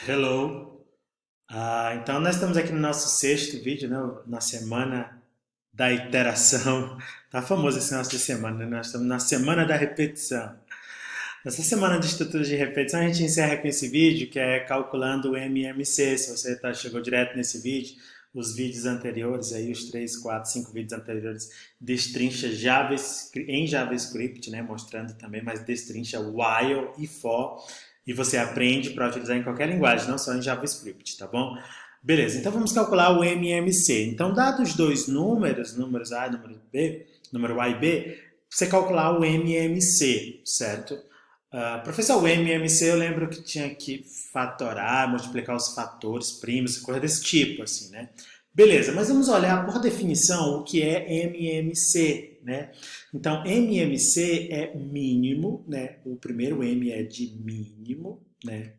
Hello! Então nós estamos aqui no nosso sexto vídeo, né? Na semana da iteração. Tá famoso esse nosso de semana, né? Nós estamos na semana da repetição. Nessa semana de estruturas de repetição, a gente encerra com esse vídeo, que é calculando o MMC. Se você chegou direto nesse vídeo, os vídeos anteriores, aí, os 3, 4, 5 vídeos anteriores, destrincha em JavaScript, né? Mostrando também, mas destrincha while e for. E você aprende para utilizar em qualquer linguagem, não só em JavaScript, tá bom? Beleza, então vamos calcular o MMC. Então, dados os dois números A e número B, número A e B, você calcular o MMC, certo? Professor, o MMC eu lembro que tinha que fatorar, multiplicar os fatores primos, coisa desse tipo, assim, né? Beleza, mas vamos olhar por definição o que é MMC, né? Então, MMC é mínimo, né? O primeiro M é de mínimo, né?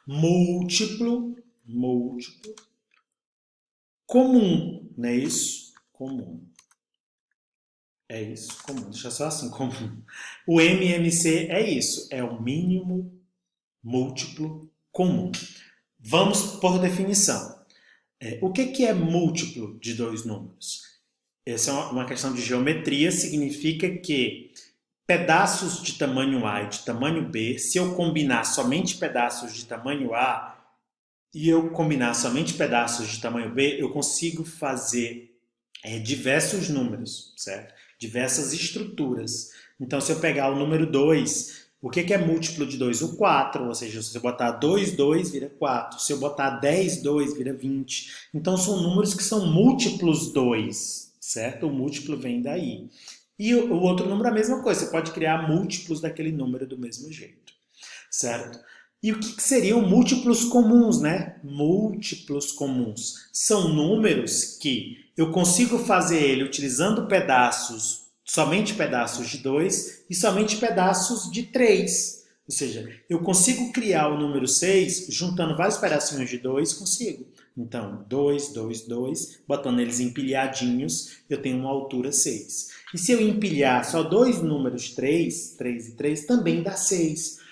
Múltiplo, comum, não é isso? Comum. É isso, comum. Deixa só assim, comum. O MMC é isso, é o mínimo múltiplo comum. Vamos por definição. O que é múltiplo de dois números? Essa é uma questão de geometria, significa que pedaços de tamanho A e de tamanho B, se eu combinar somente pedaços de tamanho A e eu combinar somente pedaços de tamanho B, eu consigo fazer diversos números, certo? Diversas estruturas. Então, se eu pegar o número 2, o que é múltiplo de 2? O 4, ou seja, se eu botar 2, 2 vira 4. Se eu botar 10, 2 vira 20. Então, são números que são múltiplos 2, certo? O múltiplo vem daí. E o outro número é a mesma coisa, você pode criar múltiplos daquele número do mesmo jeito, certo? E o que seriam múltiplos comuns, né? Múltiplos comuns. São números que eu consigo fazer ele utilizando pedaços, somente pedaços de 2 e somente pedaços de 3. Ou seja, eu consigo criar o número 6 juntando vários pedacinhos de 2, consigo. Então, 2, 2, 2, botando eles empilhadinhos, eu tenho uma altura 6. E se eu empilhar só dois números 3, 3 e 3, também dá 6.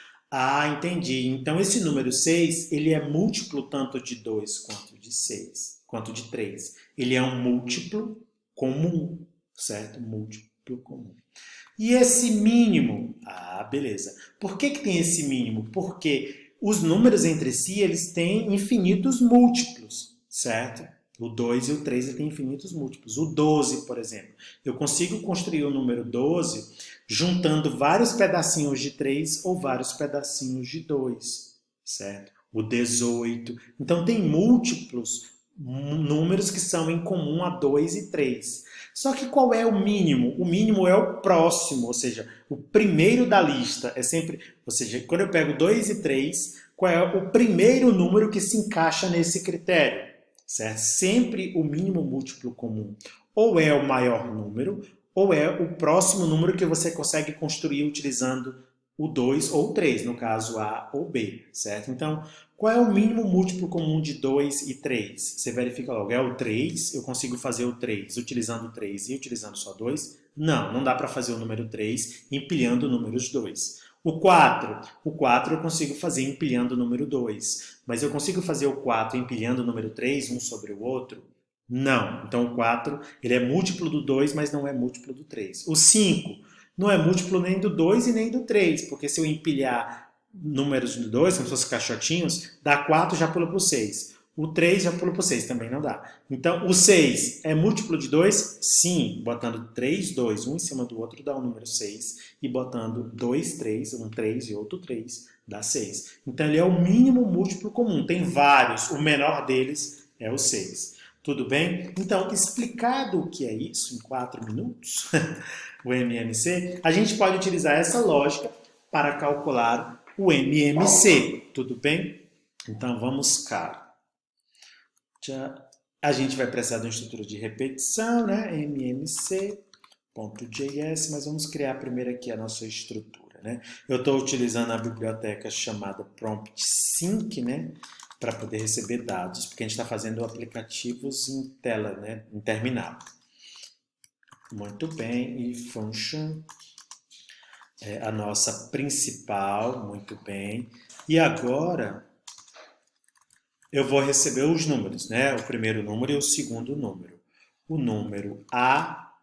Entendi. Então esse número 6, ele é múltiplo tanto de 2 quanto de 6, quanto de 3. Ele é um múltiplo comum, certo? Múltiplo comum. E esse mínimo? Beleza. Por que tem esse mínimo? Porque os números entre si, eles têm infinitos múltiplos, certo? O 2 e o 3 têm infinitos múltiplos. O 12, por exemplo. Eu consigo construir o número 12 juntando vários pedacinhos de 3 ou vários pedacinhos de 2, certo? O 18. Então, tem múltiplos números que são em comum a 2 e 3. Só que qual é o mínimo? O mínimo é o próximo, ou seja, o primeiro da lista é sempre, ou seja, quando eu pego 2 e 3, qual é o primeiro número que se encaixa nesse critério? Certo? Sempre o mínimo múltiplo comum. Ou é o maior número, ou é o próximo número que você consegue construir utilizando o 2 ou o 3, no caso A ou B, certo? Então, qual é o mínimo múltiplo comum de 2 e 3? Você verifica logo, é o 3, eu consigo fazer o 3 utilizando o 3 e utilizando só 2? Não, não dá para fazer o número 3 empilhando o número 2. O quatro eu consigo fazer empilhando o número 2, mas eu consigo fazer o 4 empilhando o número 3 um sobre o outro? Não. Então o 4 ele é múltiplo do 2, mas não é múltiplo do 3. O 5 não é múltiplo nem do 2 e nem do 3, porque se eu empilhar números do 2, como se fossem caixotinhos, dá 4 já pula para o 6. O 3 já pula para o 6, também não dá. Então, o 6 é múltiplo de 2? Sim. Botando 3, 2, um em cima do outro, dá o número 6. E botando 2, 3, um 3 e outro 3, dá 6. Então, ele é o mínimo múltiplo comum. Tem vários, o menor deles é o 6. Tudo bem? Então, explicado o que é isso em 4 minutos, o MMC, a gente pode utilizar essa lógica para calcular o MMC. Tudo bem? Então, vamos cá. A gente vai precisar de uma estrutura de repetição, né? MMC.js, mas vamos criar primeiro aqui a nossa estrutura, né? Eu estou utilizando a biblioteca chamada PromptSync, né? Para poder receber dados, porque a gente está fazendo aplicativos em tela, né? Em terminal. Muito bem, e function é a nossa principal, muito bem. E agora eu vou receber os números, né? O primeiro número e o segundo número. O número A,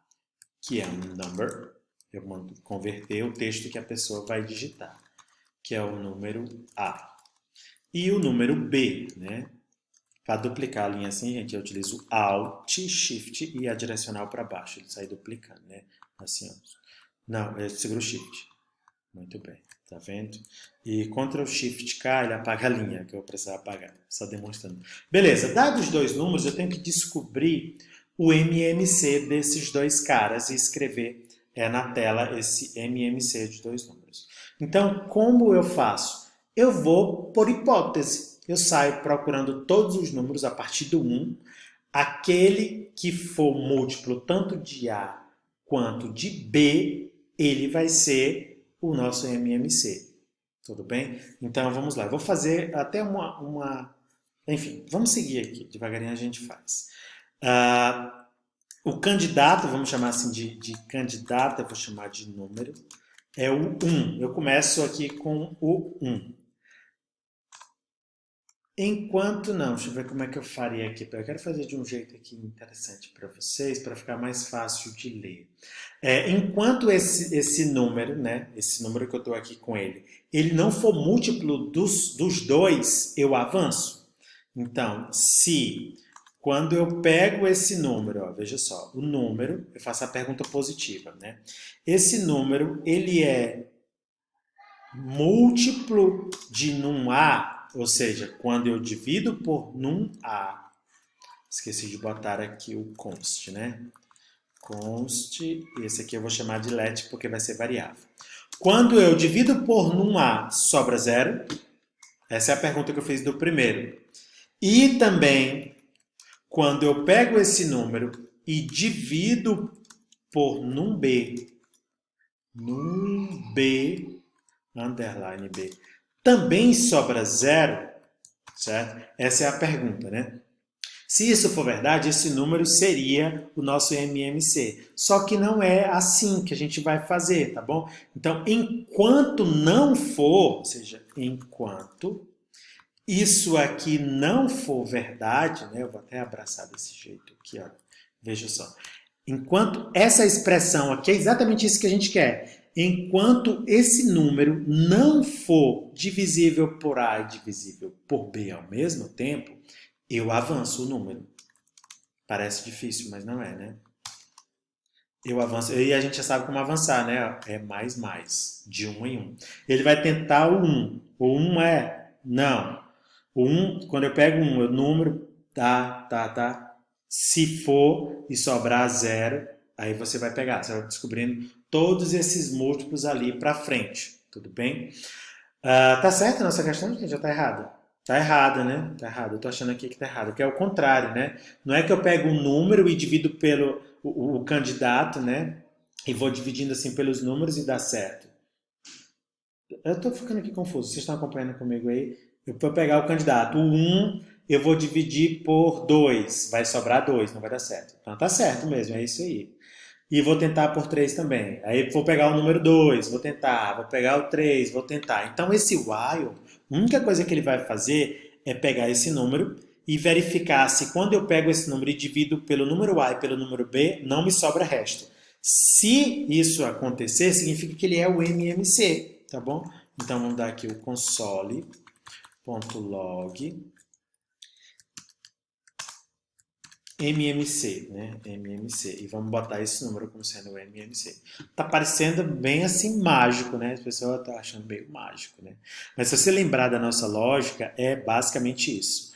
que é um number, eu mando converter o texto que a pessoa vai digitar, que é o número A. E o número B, né? Para duplicar a linha assim, gente, eu utilizo Alt, Shift e a direcional para baixo. Ele sai duplicando, né? Assim, ó. Não, eu seguro o Shift. Muito bem, tá vendo? E Ctrl Shift K, ele apaga a linha que eu precisava apagar. Só demonstrando. Beleza, dados os dois números, eu tenho que descobrir o MMC desses dois caras e escrever na tela esse MMC de dois números. Então, como eu faço? Eu vou por hipótese. Eu saio procurando todos os números a partir do 1. Aquele que for múltiplo tanto de A quanto de B, ele vai ser o nosso MMC. Tudo bem? Então, vamos lá. Eu vou fazer até Enfim, vamos seguir aqui. Devagarinho a gente faz. O candidato, vamos chamar assim de candidato, eu vou chamar de número, é o 1. Eu começo aqui com o 1. Enquanto não, deixa eu ver como é que eu faria aqui. Eu quero fazer de um jeito aqui interessante para vocês, para ficar mais fácil de ler. Enquanto esse número, né, esse número que eu estou aqui com ele não for múltiplo dos dois, eu avanço. Então, se quando eu pego esse número, ó, veja só, o número, eu faço a pergunta positiva, né? Esse número, ele é múltiplo de num A, ou seja, quando eu divido por num A, esqueci de botar aqui o const, né? Const, esse aqui eu vou chamar de let porque vai ser variável. Quando eu divido por num A, sobra zero? Essa é a pergunta que eu fiz do primeiro. E também, quando eu pego esse número e divido por num B, underline B, também sobra zero, certo? Essa é a pergunta, né? Se isso for verdade, esse número seria o nosso MMC. Só que não é assim que a gente vai fazer, tá bom? Então, enquanto não for, ou seja, enquanto isso aqui não for verdade, né? Eu vou até abraçar desse jeito aqui, ó. Veja só. Enquanto essa expressão aqui é exatamente isso que a gente quer. Enquanto esse número não for divisível por A e divisível por B ao mesmo tempo, eu avanço o número. Parece difícil, mas não é, né? Eu avanço. E a gente já sabe como avançar, né? É mais, de 1 em 1. Ele vai tentar o 1. O 1 é? Não. O 1, quando eu pego 1, o número, tá. Se for e sobrar 0, aí você vai pegar. Você vai descobrindo todos esses múltiplos ali para frente. Tudo bem? Tá certo a nossa questão? Já tá errada. Tá errada, né? Tá errado. Eu tô achando aqui que tá errado. Que é o contrário, né? Não é que eu pego um número e divido pelo o candidato, né? E vou dividindo assim pelos números e dá certo. Eu tô ficando aqui confuso. Vocês estão acompanhando comigo aí? Eu vou pegar o candidato. O 1 eu vou dividir por 2. Vai sobrar 2, não vai dar certo. Então tá certo mesmo, é isso aí. E vou tentar por 3 também. Aí vou pegar o número 2, vou tentar. Vou pegar o 3, vou tentar. Então esse while, a única coisa que ele vai fazer é pegar esse número e verificar se quando eu pego esse número e divido pelo número A e pelo número B, não me sobra resto. Se isso acontecer, significa que ele é o MMC, tá bom? Então vamos dar aqui o console.log MMC, né? MMC. E vamos botar esse número como sendo o MMC. Tá parecendo bem assim mágico, né? As pessoas tá achando meio mágico, né? Mas se você lembrar da nossa lógica, é basicamente isso.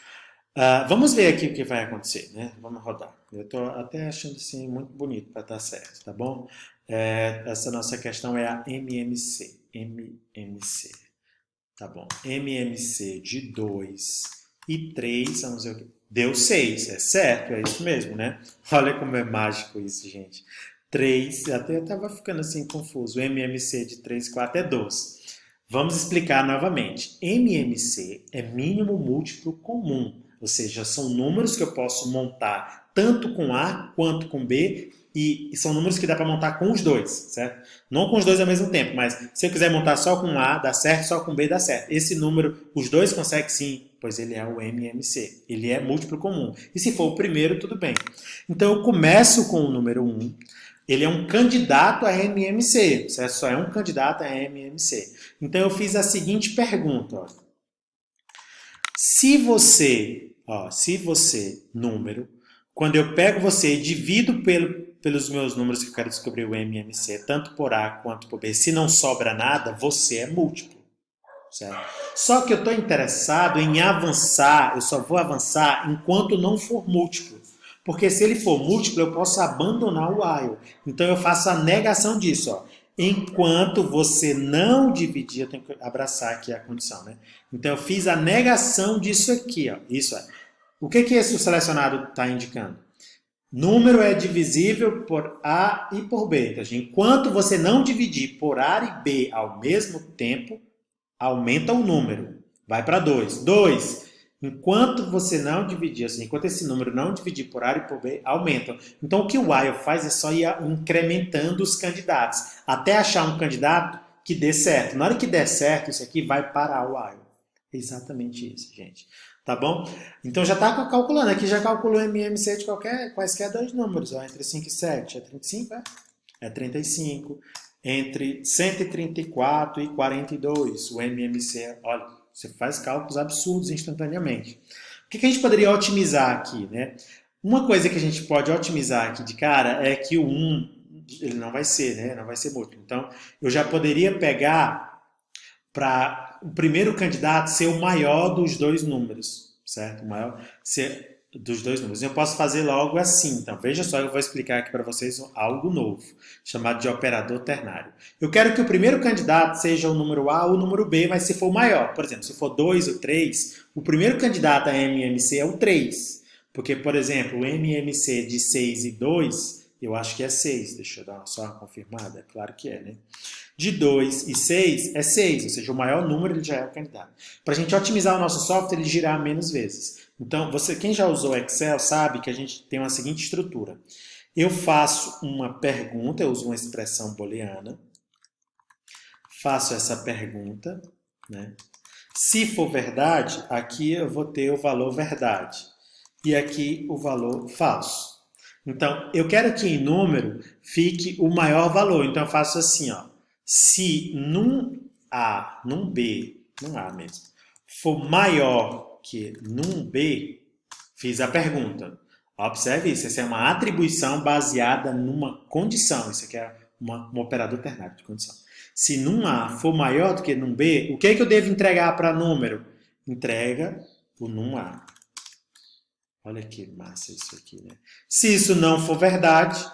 Vamos ver aqui o que vai acontecer, né? Vamos rodar. Eu estou até achando assim muito bonito para estar certo, tá bom? Essa nossa questão é a MMC. MMC. Tá bom. MMC de 2 e 3, vamos ver o que. Deu 6, é certo, é isso mesmo, né? Olha como é mágico isso, gente. 3, até eu estava ficando assim confuso. O MMC de 3 e 4 é 12. Vamos explicar novamente. MMC é mínimo múltiplo comum, ou seja, são números que eu posso montar tanto com A quanto com B e são números que dá para montar com os dois, certo? Não com os dois ao mesmo tempo, mas se eu quiser montar só com A, dá certo, só com B, dá certo. Esse número, os dois conseguem sim, pois ele é o MMC. Ele é múltiplo comum. E se for o primeiro, tudo bem. Então eu começo com o número 1. Ele é um candidato a MMC, certo? Só é um candidato a MMC. Então eu fiz a seguinte pergunta. Ó. Se você, número, quando eu pego você e divido pelos meus números que eu quero descobrir o MMC, tanto por A quanto por B, se não sobra nada, você é múltiplo. Certo? Só que eu estou interessado em avançar, eu só vou avançar enquanto não for múltiplo. Porque se ele for múltiplo, eu posso abandonar o while. Então eu faço a negação disso. Ó. Enquanto você não dividir, eu tenho que abraçar aqui a condição. Né? Então eu fiz a negação disso aqui. Ó. Isso é. O que esse selecionado está indicando? Número é divisível por A e por B. Então, enquanto você não dividir por A e B ao mesmo tempo, aumenta o número. Vai para 2. 2. Enquanto você não dividir, assim, enquanto esse número não dividir por A e por B, aumenta. Então, o que o while faz é só ir incrementando os candidatos, até achar um candidato que dê certo. Na hora que der certo, isso aqui vai parar o while. É exatamente isso, gente. Tá bom? Então, já está calculando. Aqui já calculou o MMC de quaisquer dois números. Ó, entre 5 e 7. É 35? É 35. Entre 134 e 42, o MMC, olha, você faz cálculos absurdos instantaneamente. O que a gente poderia otimizar aqui, né? Uma coisa que a gente pode otimizar aqui de cara é que o 1, ele não vai ser, né? Não vai ser múltiplo. Então, eu já poderia pegar para o primeiro candidato ser o maior dos dois números, certo? O maior ser dos dois números. Eu posso fazer logo assim. Então, veja só, eu vou explicar aqui para vocês algo novo, chamado de operador ternário. Eu quero que o primeiro candidato seja o número A ou o número B, mas se for maior. Por exemplo, se for 2 ou 3, o primeiro candidato a MMC é o 3. Porque, por exemplo, o MMC de 6 e 2, eu acho que é 6. Deixa eu dar só uma confirmada. Claro que é, né? De 2 e 6 é 6, ou seja, o maior número ele já é o candidato. Para a gente otimizar o nosso software, ele girar menos vezes. Então, quem já usou Excel sabe que a gente tem uma seguinte estrutura. Eu faço uma pergunta, eu uso uma expressão booleana, faço essa pergunta, né? Se for verdade, aqui eu vou ter o valor verdade e aqui o valor falso. Então, eu quero que em número fique o maior valor. Então, eu faço assim, ó. Se num A, num B, num A mesmo, for maior que num B, fiz a pergunta. Observe isso, essa é uma atribuição baseada numa condição. Isso aqui é um operador ternário de condição. Se num A for maior do que num B, o que eu devo entregar para número? Entrega o num A. Olha que massa isso aqui, né? Se isso não for verdade,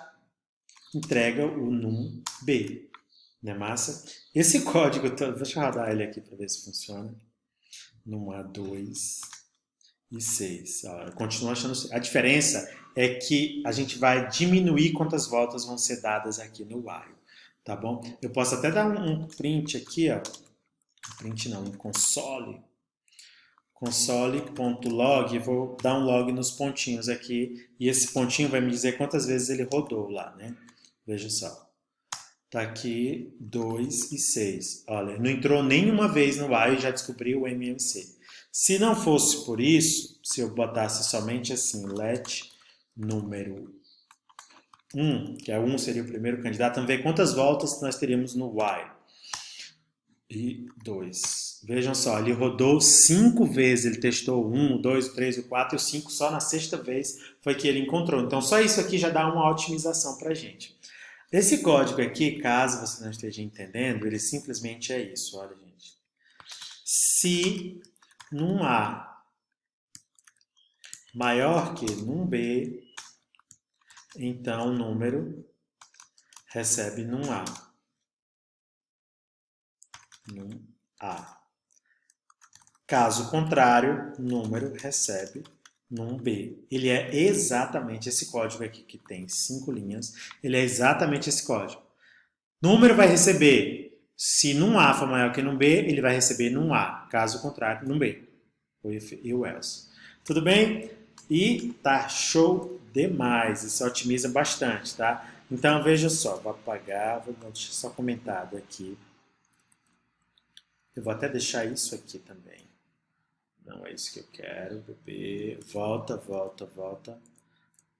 entrega o num B. Não é massa? Esse código, deixa eu rodar ele aqui para ver se funciona. Num A, 2 e 6. Eu continuo achando... A diferença é que a gente vai diminuir quantas voltas vão ser dadas aqui no while. Tá bom? Eu posso até dar um print aqui, ó. Print não, um console. Console.log, vou dar um log nos pontinhos aqui, e esse pontinho vai me dizer quantas vezes ele rodou lá, né? Veja só. Tá aqui 2 e 6. Olha, não entrou nenhuma vez no while e já descobri o MMC. Se não fosse por isso, se eu botasse somente assim, let número 1, que é 1 seria o primeiro candidato, vamos ver quantas voltas nós teríamos no while. E 2. Vejam só, ele rodou 5 vezes, ele testou 1, 2, 3, 4 e o 5, só na sexta vez foi que ele encontrou. Então só isso aqui já dá uma otimização para a gente. Esse código aqui, caso você não esteja entendendo, ele simplesmente é isso, olha gente. Se num A maior que num B, então o número recebe num A. Num A. Caso contrário, número recebe num B. Ele é exatamente esse código aqui, que tem 5 linhas. Ele é exatamente esse código. Número vai receber, se num A for maior que num B, ele vai receber num A. Caso contrário, num B. O if e o else. Tudo bem? E tá show demais, isso otimiza bastante, tá? Então veja só, vou apagar, vou deixar só comentado aqui. Eu vou até deixar isso aqui também. Não é isso que eu quero, bebê. Volta, volta, volta.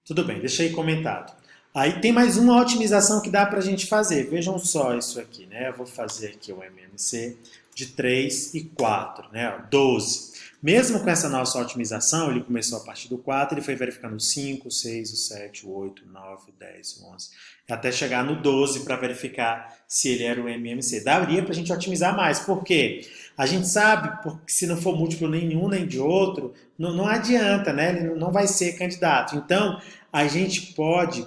Tudo bem, deixei comentado. Aí tem mais uma otimização que dá para a gente fazer. Vejam só isso aqui, né? Eu vou fazer aqui o MMC de 3 e 4, né? 12. Mesmo com essa nossa otimização, ele começou a partir do 4, ele foi verificando o 5, o 6, o 7, o 8, o 9, o 10, o 11, até chegar no 12 para verificar se ele era o MMC. Daria para a gente otimizar mais, por quê? A gente sabe que se não for múltiplo nenhum nem de outro, não adianta, né? Ele não vai ser candidato. Então, a gente pode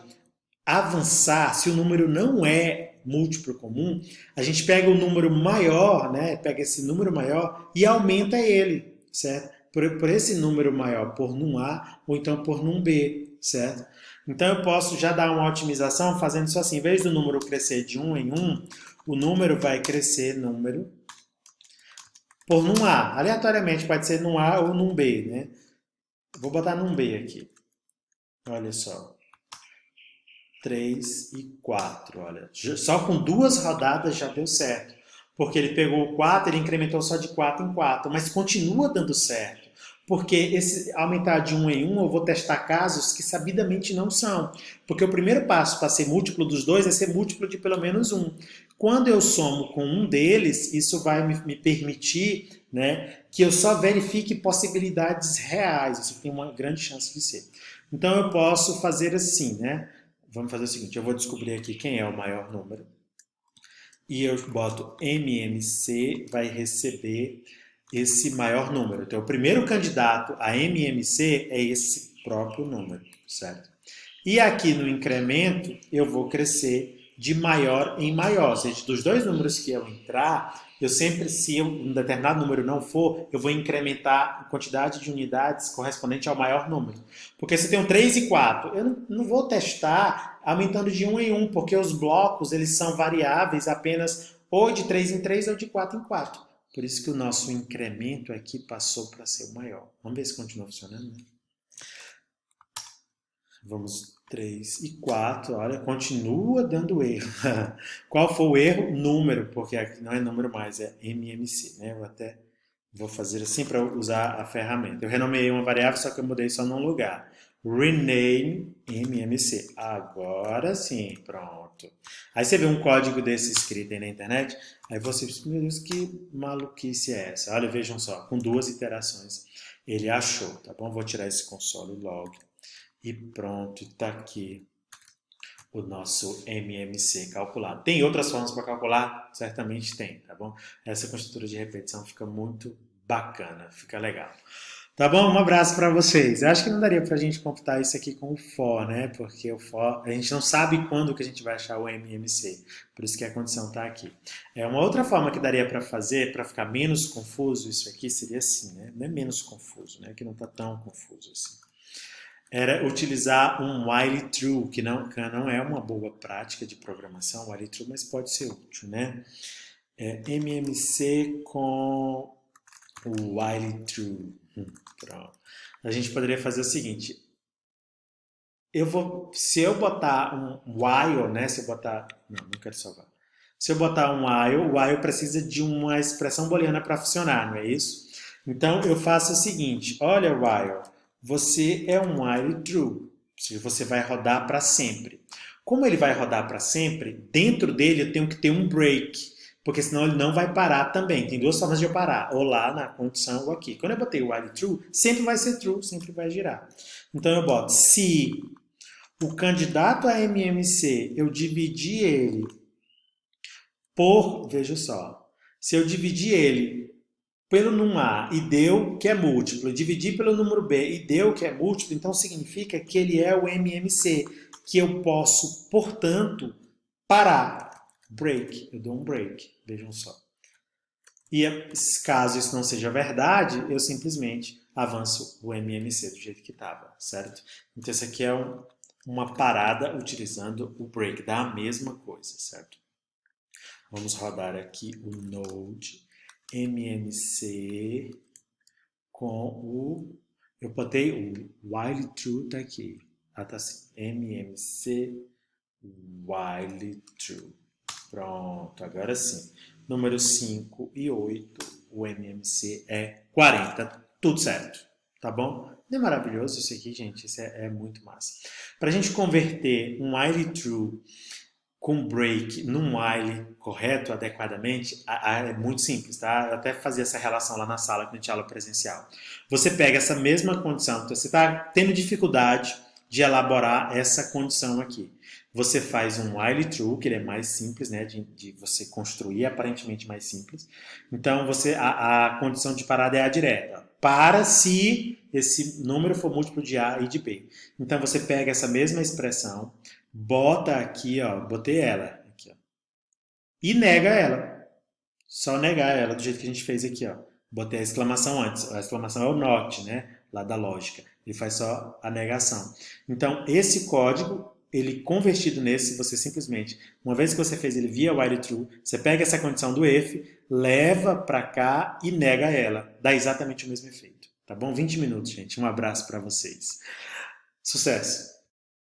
avançar, se o número não é múltiplo comum, a gente pega o número maior, né? Pega esse número maior e aumenta ele, certo? Por esse número maior, por num A ou então por num B, certo? Então eu posso já dar uma otimização fazendo isso assim, em vez do número crescer de 1 em 1, o número vai crescer número por num A. Aleatoriamente pode ser num A ou num B, né? Vou botar num B aqui. Olha só. 3 e 4, olha. Só com 2 rodadas já deu certo. Porque ele pegou o 4, ele incrementou só de 4 em 4, mas continua dando certo. Porque esse aumentar de 1 em 1, eu vou testar casos que sabidamente não são. Porque o primeiro passo para ser múltiplo dos dois é ser múltiplo de pelo menos um. Quando eu somo com um deles, isso vai me permitir, né, que eu só verifique possibilidades reais. Isso tem uma grande chance de ser. Então eu posso fazer assim, né? Vamos fazer o seguinte, eu vou descobrir aqui quem é o maior número. E eu boto MMC vai receber esse maior número. Então, o primeiro candidato a MMC é esse próprio número, certo? E aqui no incremento, eu vou crescer de maior em maior. Ou seja, dos dois números que eu entrar, eu sempre, se um determinado número não for, eu vou incrementar a quantidade de unidades correspondente ao maior número. Porque se eu tenho 3 e 4, eu não vou testar aumentando de 1 em 1, porque os blocos eles são variáveis apenas ou de 3 em 3 ou de 4 em 4. Por isso que o nosso incremento aqui passou para ser o maior. Vamos ver se continua funcionando, né? Vamos 3 e 4, olha, continua dando erro. Qual foi o erro? Número, porque aqui não é número mais, é MMC, né? Eu até vou fazer assim para usar a ferramenta. Eu renomeei uma variável, só que eu mudei só num lugar. Rename MMC. Agora sim, pronto. Aí você vê um código desse escrito aí na internet, aí você pensa, meu Deus, que maluquice é essa? Olha, vejam só, com 2 iterações ele achou, tá bom? Vou tirar esse console log. E pronto, está aqui o nosso MMC calculado. Tem outras formas para calcular? Certamente tem, tá bom? Essa construtora de repetição fica muito bacana, fica legal. Tá bom? Um abraço para vocês. Eu acho que não daria para a gente computar isso aqui com o for, né? Porque o for, a gente não sabe quando que a gente vai achar o MMC. Por isso que a condição está aqui. Uma outra forma que daria para fazer, para ficar menos confuso isso aqui, seria assim, né? Não é menos confuso, né? Que não está tão confuso assim. Era utilizar um while true, que não é uma boa prática de programação, while true, mas pode ser útil, né? MMC com o while true. Pronto. A gente poderia fazer o seguinte, se eu botar um while, né? Não quero salvar. Se eu botar um while, o while precisa de uma expressão booleana para funcionar, não é isso? Então eu faço o seguinte, olha while, você é um while true, ou seja, você vai rodar para sempre. Como ele vai rodar para sempre, dentro dele eu tenho que ter um break, porque senão ele não vai parar também. Tem duas formas de eu parar, ou lá na condição ou aqui. Quando eu botei o while true, sempre vai ser true, sempre vai girar. Então eu boto se o candidato a MMC, eu dividir ele veja só, se eu dividir ele pelo número A e deu que é múltiplo, dividir pelo número B e deu que é múltiplo, então significa que ele é o MMC, que eu posso, portanto, parar. Break, eu dou um break, vejam só. E caso isso não seja verdade, eu simplesmente avanço o MMC do jeito que estava, certo? Então isso aqui é uma parada utilizando o break, da mesma coisa, certo? Vamos rodar aqui o Node MMC com o Eu botei o while true tá aqui. Ah, tá assim. MMC while true. Pronto, agora sim. Número 5 e 8, o MMC é 40. Tudo certo, tá bom? Não é maravilhoso isso aqui, gente? Isso é muito massa. Para a gente converter um while true com break num while correto, adequadamente, é muito simples, tá? Eu até fazia essa relação lá na sala, quando a gente aula presencial. Você pega essa mesma condição, então você está tendo dificuldade de elaborar essa condição aqui. Você faz um while true, que ele é mais simples, né, de você construir, aparentemente mais simples. Então, a condição de parada é a direta. Para se esse número for múltiplo de A e de B. Então, você pega essa mesma expressão, bota aqui, ó, botei ela, aqui, ó, e nega ela. Só negar ela do jeito que a gente fez aqui, ó. Botei a exclamação antes. A exclamação é o not, né? Lá da lógica. Ele faz só a negação. Então, esse código, ele convertido nesse, você simplesmente, uma vez que você fez ele via while true, você pega essa condição do if, leva para cá e nega ela. Dá exatamente o mesmo efeito. Tá bom? 20 minutos, gente. Um abraço para vocês. Sucesso!